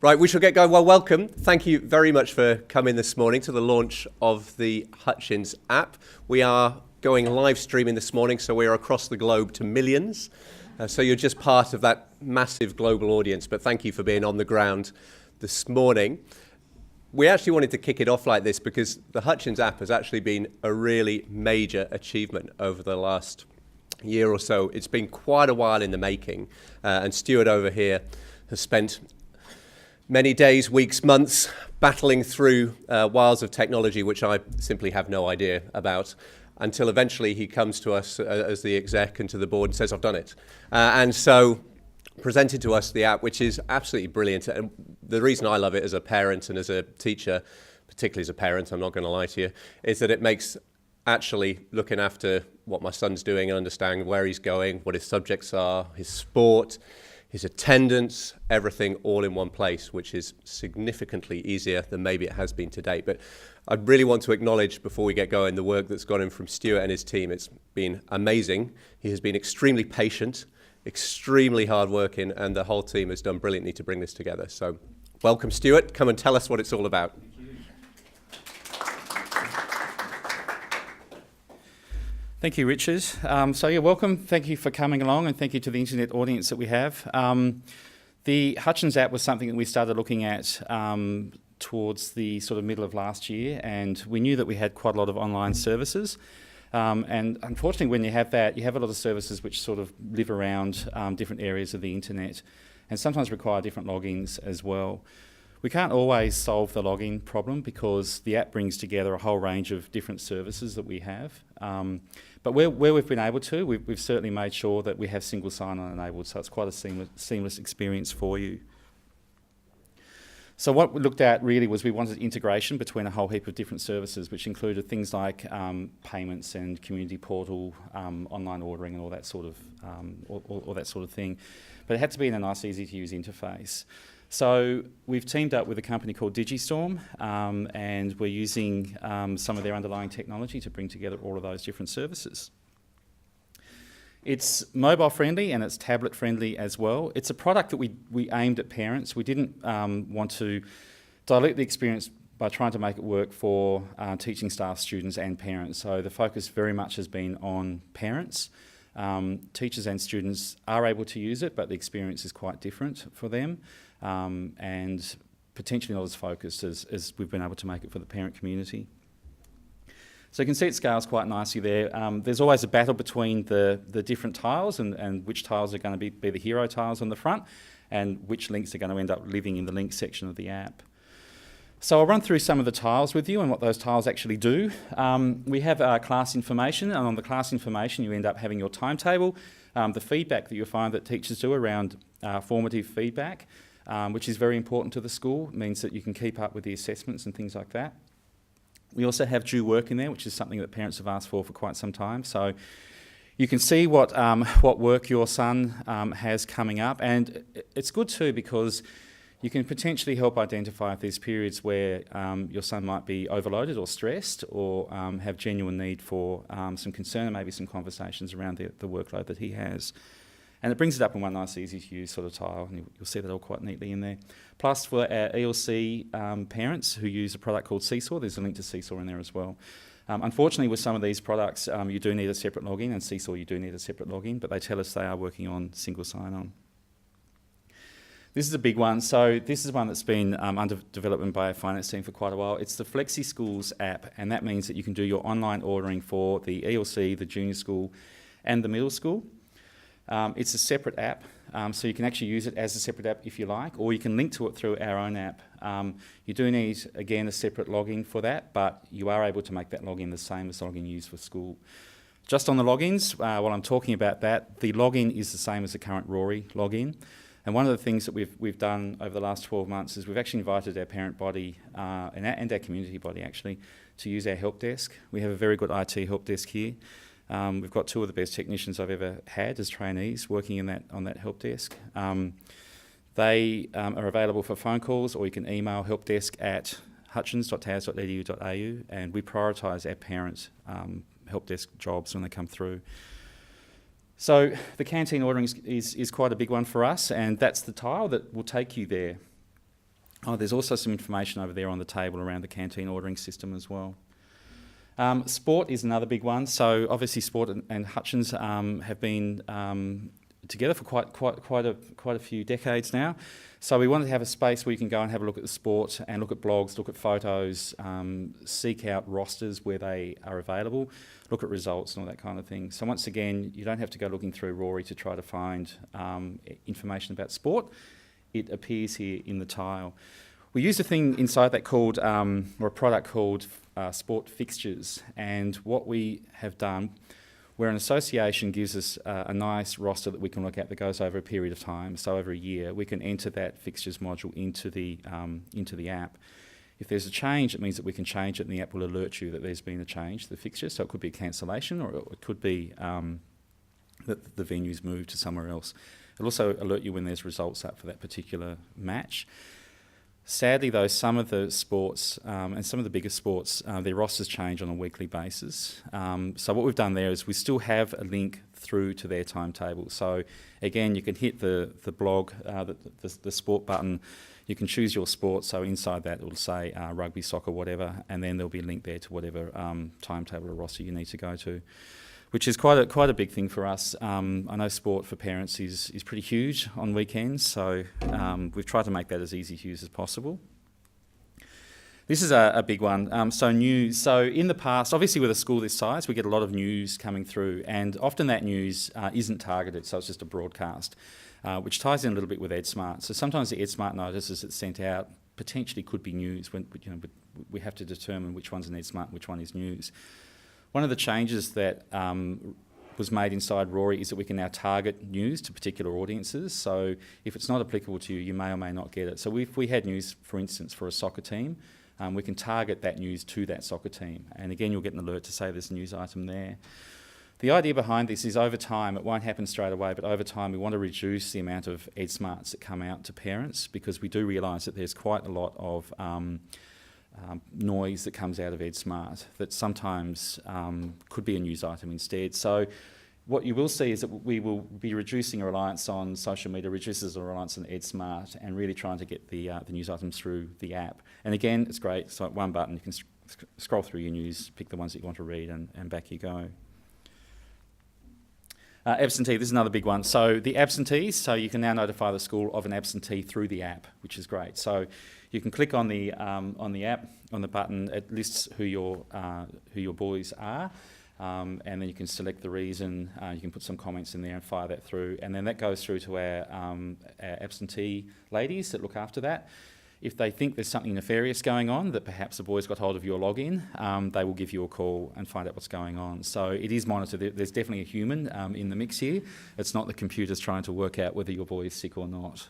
Right, we shall get going. Well, welcome. Thank you very much for coming this morning to the launch of the Hutchins app. We are going live streaming this morning, so we are across the globe to millions. So you're just part of that massive global audience, but thank you for being on the ground this morning. We actually wanted to kick it off like this because the Hutchins app has actually been a really major achievement over the last year or so. It's been quite a while in the making, and Stuart over here has spent many days, weeks, months battling through wiles of technology which I simply have no idea about, until eventually he comes to us as the exec and to the board and says, I've done it. And so presented to us the app, which is absolutely brilliant. And the reason I love it as a parent and as a teacher, particularly as a parent, I'm not going to lie to you, is that it makes actually looking after what my son's doing and understanding where he's going, what his subjects are, his sport, his attendance, everything all in one place, which is significantly easier than maybe it has been to date. But I really want to acknowledge before we get going the work that's gone in from Stuart and his team. It's been amazing. He has been extremely patient, extremely hardworking, and the whole team has done brilliantly to bring this together. So welcome, Stuart. Come and tell us what it's all about. Thank you, Richard. So you're welcome. Thank you for coming along, and thank you to the internet audience that we have. The Hutchins app was something that we started looking at towards the sort of middle of last year, and we knew that we had quite a lot of online services. And unfortunately, when you have that, you have a lot of services which sort of live around different areas of the internet and sometimes require different logins as well. We can't always solve the login problem because the app brings together a whole range of different services that we have. But where we've been able to, we've certainly made sure that we have single sign-on enabled, so it's quite a seamless experience for you. So what we looked at really was we wanted integration between a whole heap of different services, which included things like payments and community portal, online ordering, and all that sort of thing. But it had to be in a nice, easy-to-use interface. So we've teamed up with a company called Digistorm, and we're using some of their underlying technology to bring together all of those different services. It's mobile friendly and it's tablet friendly as well. It's a product that we aimed at parents. We didn't want to dilute the experience by trying to make it work for teaching staff, students and parents. So the focus very much has been on parents. Teachers and students are able to use it, but the experience is quite different for them. And potentially not as focused as we've been able to make it for the parent community. So you can see it scales quite nicely there. There's always a battle between the different tiles and which tiles are going to be the hero tiles on the front and which links are going to end up living in the links section of the app. So I'll run through some of the tiles with you and what those tiles actually do. We have class information, and on the class information you end up having your timetable, the feedback that you'll find that teachers do around formative feedback, which is very important to the school. It means that you can keep up with the assessments and things like that. We also have due work in there, which is something that parents have asked for quite some time. So you can see what work your son has coming up, and it's good too because you can potentially help identify if there's periods where your son might be overloaded or stressed or have genuine need for some concern and maybe some conversations around the workload that he has. And it brings it up in one nice, easy-to-use sort of tile, and you'll see that all quite neatly in there. Plus, for our ELC parents who use a product called Seesaw, there's a link to Seesaw in there as well. Unfortunately, with some of these products, you do need a separate login, and Seesaw you do need a separate login, but they tell us they are working on single sign-on. This is a big one. So this is one that's been under development by our finance team for quite a while. It's the Flexi Schools App, and that means that you can do your online ordering for the ELC, the junior school, and the middle school. It's a separate app, so you can actually use it as a separate app if you like, or you can link to it through our own app. You do need, again, a separate login for that, but you are able to make that login the same as the login used for school. Just on the logins, while I'm talking about that, the login is the same as the current Rory login. And one of the things that we've done over the last 12 months is we've actually invited our parent body and our community body actually to use our help desk. We have a very good IT help desk here. We've got two of the best technicians I've ever had as trainees working on that help desk. They are available for phone calls, or you can email helpdesk@hutchins.tas.edu.au, and we prioritise our parents' help desk jobs when they come through. So the canteen ordering is quite a big one for us, and that's the tile that will take you there. Oh, there's also some information over there on the table around the canteen ordering system as well. Sport is another big one. So obviously Sport and Hutchins have been together for quite a few decades now. So we wanted to have a space where you can go and have a look at the sport and look at blogs, look at photos, seek out rosters where they are available, look at results and all that kind of thing. So once again, you don't have to go looking through Rory to try to find information about sport. It appears here in the tile. We used a thing inside that called, or a product called Sport Fixtures, and what we have done, where an association gives us a nice roster that we can look at that goes over a period of time, so over a year, we can enter that fixtures module into the app. If there's a change, it means that we can change it and the app will alert you that there's been a change to the fixture, so it could be a cancellation or it could be that the venue's moved to somewhere else. It'll also alert you when there's results up for that particular match. Sadly though, some of the sports, and some of the bigger sports, their rosters change on a weekly basis. So what we've done there is we still have a link through to their timetable. So again, you can hit the blog, the sport button, you can choose your sport, so inside that it will say rugby, soccer, whatever, and then there'll be a link there to whatever timetable or roster you need to go to, which is quite a big thing for us. I know sport for parents is pretty huge on weekends, so we've tried to make that as easy to use as possible. This is a big one. So news. So in the past, obviously with a school this size, we get a lot of news coming through, and often that news isn't targeted, so it's just a broadcast, which ties in a little bit with EdSmart. So sometimes the EdSmart notices that's sent out potentially could be news, when we have to determine which one's an EdSmart and which one is news. One of the changes that was made inside Rory is that we can now target news to particular audiences. So if it's not applicable to you, you may or may not get it. So if we had news, for instance, for a soccer team, we can target that news to that soccer team. And again, you'll get an alert to say there's a news item there. The idea behind this is over time, it won't happen straight away, but over time we want to reduce the amount of EdSmarts that come out to parents, because we do realise that there's quite a lot of noise that comes out of EdSmart that sometimes could be a news item instead. So what you will see is that we will be reducing a reliance on social media, reduces a reliance on EdSmart, and really trying to get the news items through the app. And again, it's great. It's like one button, you can scroll through your news, pick the ones that you want to read, and back you go. Absentee, this is another big one. So the absentees, so you can now notify the school of an absentee through the app, which is great. So you can click on the app, on the button, it lists who your boys are, and then you can select the reason, you can put some comments in there and fire that through, and then that goes through to our absentee ladies that look after that. If they think there's something nefarious going on, that perhaps the boys got hold of your login, they will give you a call and find out what's going on. So it is monitored. There's definitely a human in the mix here. It's not the computers trying to work out whether your boy is sick or not.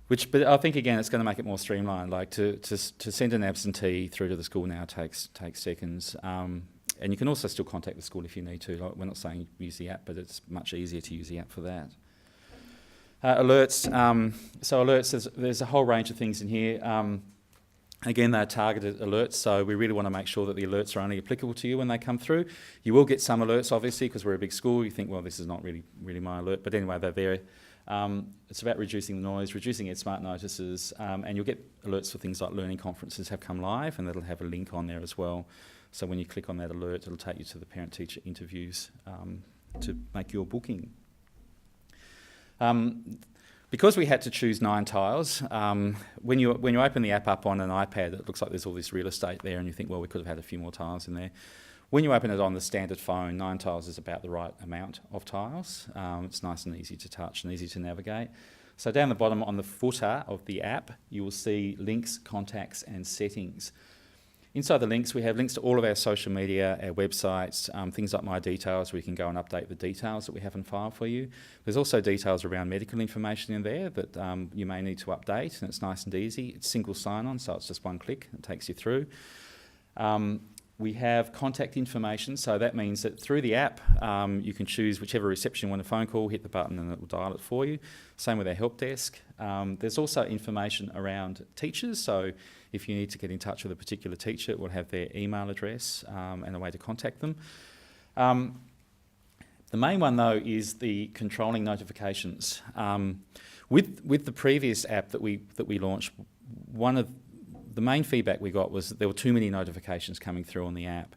But I think, again, it's going to make it more streamlined. Like to send an absentee through to the school now takes seconds. And you can also still contact the school if you need to. Like, we're not saying use the app, but it's much easier to use the app for that. Alerts. So alerts, there's a whole range of things in here. Again, they're targeted alerts, so we really want to make sure that the alerts are only applicable to you when they come through. You will get some alerts, obviously, because we're a big school. You think, well, this is not really my alert. But anyway, they're there. It's about reducing the noise, reducing EdSmart notices, and you'll get alerts for things like learning conferences have come live, and that'll have a link on there as well. So when you click on that alert, it'll take you to the parent-teacher interviews to make your booking. Because we had to choose 9 tiles, when you open the app up on an iPad, it looks like there's all this real estate there, and you think, well, we could have had a few more tiles in there. When you open it on the standard phone, 9 tiles is about the right amount of tiles. It's nice and easy to touch and easy to navigate. So down the bottom on the footer of the app, you will see links, contacts, and settings. Inside the links, we have links to all of our social media, our websites, things like My Details, where you can go and update the details that we have in file for you. There's also details around medical information in there that you may need to update, and it's nice and easy. It's single sign-on, so it's just one click. It takes you through. We have contact information, so that means that through the app, you can choose whichever reception you want a phone call, hit the button and it will dial it for you. Same with our help desk. There's also information around teachers, so if you need to get in touch with a particular teacher, it will have their email address and a way to contact them. The main one, though, is the controlling notifications. With the previous app that we launched, one of the main feedback we got was that there were too many notifications coming through on the app.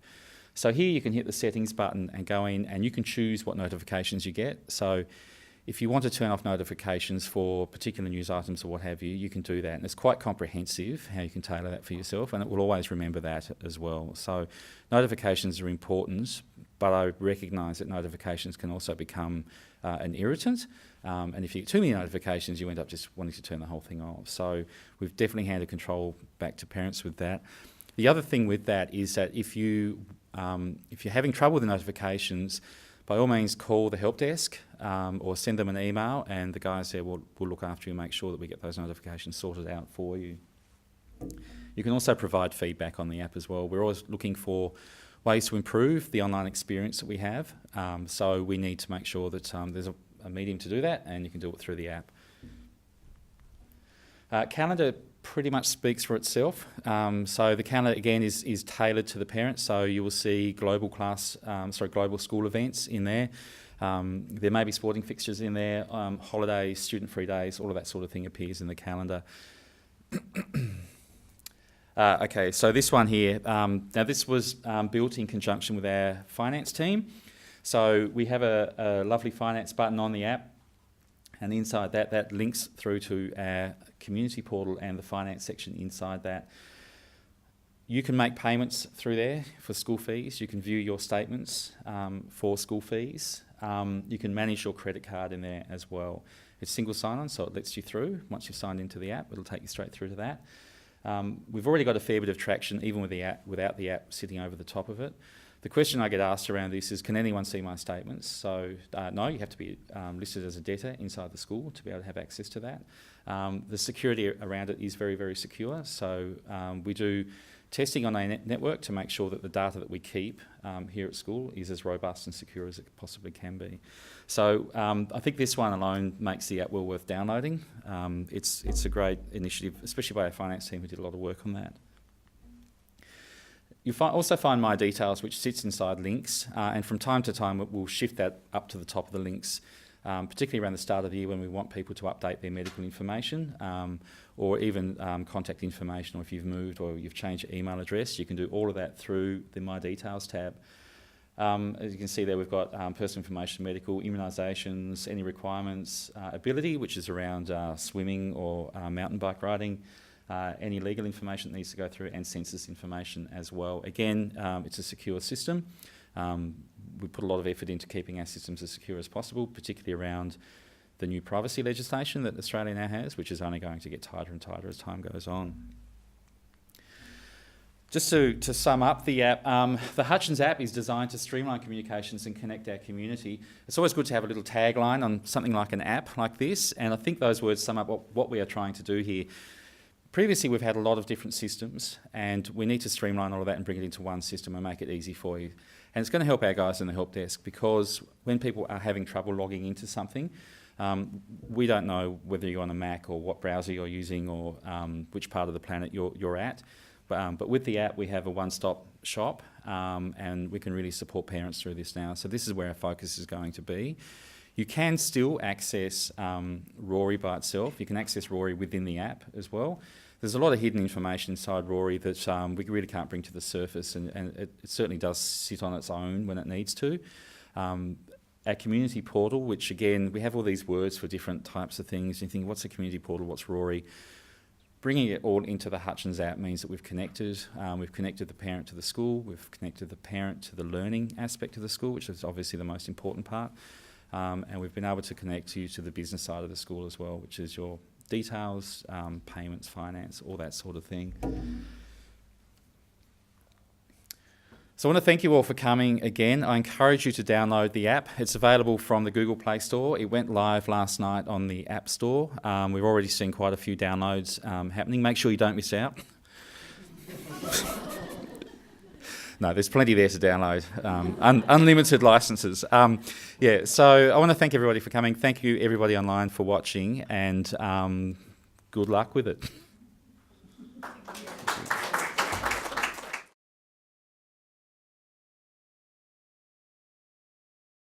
So here you can hit the settings button and go in and you can choose what notifications you get. So if you want to turn off notifications for particular news items or what have you, you can do that. And it's quite comprehensive how you can tailor that for yourself, and it will always remember that as well. So notifications are important, but I recognise that notifications can also become an irritant. And if you get too many notifications, you end up just wanting to turn the whole thing off. So we've definitely handed control back to parents with that. The other thing with that is that if you're having trouble with the notifications, by all means call the help desk or send them an email, and the guys there will look after you and make sure that we get those notifications sorted out for you. You can also provide feedback on the app as well. We're always looking for ways to improve the online experience that we have, so we need to make sure that there's a medium to do that, and you can do it through the app. Calendar pretty much speaks for itself. So the calendar again is tailored to the parents. So you will see global school events in there. There may be sporting fixtures in there, holidays, student-free days, all of that sort of thing appears in the calendar. Okay, so this one here. Now this was built in conjunction with our finance team. So we have a lovely finance button on the app, and inside that links through to our community portal and the finance section inside that. You can make payments through there for school fees. You can view your statements for school fees. You can manage your credit card in there as well. It's single sign-on, so it lets you through. Once you've signed into the app, it'll take you straight through to that. We've already got a fair bit of traction, even with the app, without the app sitting over the top of it. The question I get asked around this is, can anyone see my statements? So no, you have to be listed as a debtor inside the school to be able to have access to that. The security around it is very, very secure. So we do testing on a network to make sure that the data that we keep here at school is as robust and secure as it possibly can be. So I think this one alone makes the app well worth downloading. It's a great initiative, especially by our finance team who did a lot of work on that. You'll also find My Details, which sits inside links, and from time to time we'll shift that up to the top of the links, particularly around the start of the year when we want people to update their medical information or even contact information, or if you've moved or you've changed your email address, you can do all of that through the My Details tab. As you can see there, we've got personal information, medical, immunisations, any requirements, ability, which is around swimming or mountain bike riding, any legal information that needs to go through, and census information as well. Again, it's a secure system. We put a lot of effort into keeping our systems as secure as possible, particularly around the new privacy legislation that Australia now has, which is only going to get tighter and tighter as time goes on. Just to sum up the app, the Hutchins app is designed to streamline communications and connect our community. It's always good to have a little tagline on something like an app like this, and I think those words sum up what we are trying to do here. Previously, we've had a lot of different systems, and we need to streamline all of that and bring it into one system and make it easy for you. And it's going to help our guys in the help desk, because when people are having trouble logging into something, we don't know whether you're on a Mac or what browser you're using or which part of the planet you're at. But with the app, we have a one-stop shop, and we can really support parents through this now. So this is where our focus is going to be. You can still access Rory by itself. You can access Rory within the app as well. There's a lot of hidden information inside Rory that we really can't bring to the surface, and it certainly does sit on its own when it needs to. Our community portal, which again, we have all these words for different types of things. You think, what's a community portal, what's Rory? Bringing it all into the Hutchins app means that we've connected the parent to the school, we've connected the parent to the learning aspect of the school, which is obviously the most important part, and we've been able to connect you to the business side of the school as well, which is your details, payments, finance, all that sort of thing. So I want to thank you all for coming again. I encourage you to download the app. It's available from the Google Play Store. It went live last night on the App Store. We've already seen quite a few downloads happening. Make sure you don't miss out. No, there's plenty there to download. Unlimited licenses. So I want to thank everybody for coming. Thank you everybody online for watching, and good luck with it.